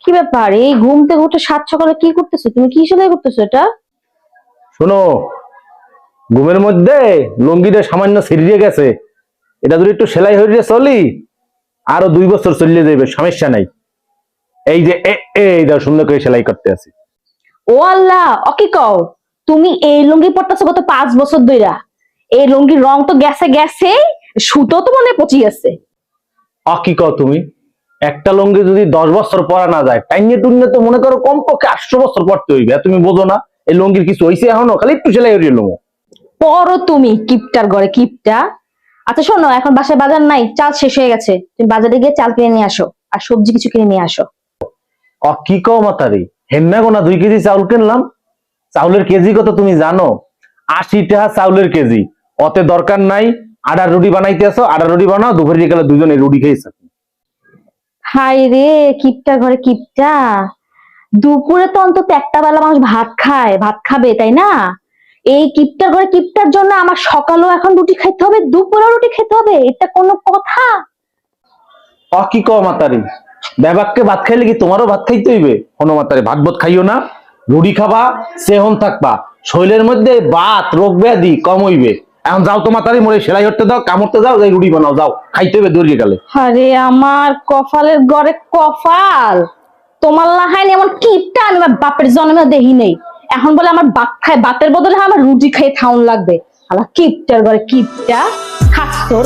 কি ব্যাপার, এই ঘুম থেকে উঠে সাত সকালে কি করতেছো? তুমি কি সেলাই করতেছো এটা? শোনো, ঘুমের মধ্যে লুঙ্গিটা সামান্য ছিঁড়িয়ে গেছে, এটা যদি একটু সেলাই হয়ে চলি আরো 2 বছর চলিয়ে যাবে, সমস্যা নাই। এই যে এইটা সুন্দর করে সেলাই করতে আছি। ও আল্লাহ, অকি কও তুমি এই লুঙ্গি পরতেছো গত 5 বছর ধইরা? এই লুঙ্গির রং তো গেছে গেছে, সুতো তো মনে হয় পচি গেছে। কি কও তুমি? একটা লুঙ্গি যদি 10 বছর পরা না যায়, টাইনে টুন্নে তো মনে করো কমপক্ষে 800 বছর পরতে হইবে। তুমি বোঝো না এই লুঙ্গির কিছু হইছে? এখনো খালি একটু সেলাই হয়ে লুঙ্গো পরো তুমি কিপটার ঘরে কিপটা। আচ্ছা শোনো, এখন বাসায় বাজার নাই, চাল শেষ হয়ে গেছে, তুমি বাজারে গিয়ে চাল কিনে নিয়ে আসো আর সবজি কিছু কিনে নিয়ে আসো। কি কও মাতারি, হেন্না গোনা 2 কেজি চাউল কিনলাম। চাউলের কেজি কত তুমি জানো? 80 টাকা চাউলের কেজি। অতে দরকার নাই আডার রুটি বানাইতে আসো, আডার রুটি বানাও, দুপুরে গেলে দুজনে রুটি খেয়েছে। হাই রে, কিপটার ঘরে কিপটা। দুপুরে তো অন্তত একটা বেলা মানুষ ভাত খায়, ভাত খাবে তাই না? এই কিপটার ঘরে কিপটার জন্য আমার সকালেও এখন রুটি খেতে হবে, দুপুরেও রুটি খেতে হবে, এটা কোনো কথা? কি কও মাতারি, বেবাককে ভাত খাইলে কি তোমারও ভাত খাইতে হইবে? কোনো মাতারি ভাত ভাত খাইও না, রুটি খাবা, সেহন থাকবা, শরীরের মধ্যে বাত রোগ ব্যাধি কম হইবে। এখন যাও তো মাতারি, মোরে সেলাই করতে দাও, কামড়তে যাও, যাই রুটি বানাও, যাও খাইতে হইবে দৌড়িয়ে গেলে। আরে আমার কপালের ঘরে কপাল, তোমার লাহাইন এমন কিপটা আমি আমার বাপের জন্মে দেখি নেই। এখন বলে আমার ভাত খায়, ভাতের বদলে আমার রুটি খেয়ে খাওন লাগবে। আলা কিপটার ঘরে কিপটা, খাস তোর।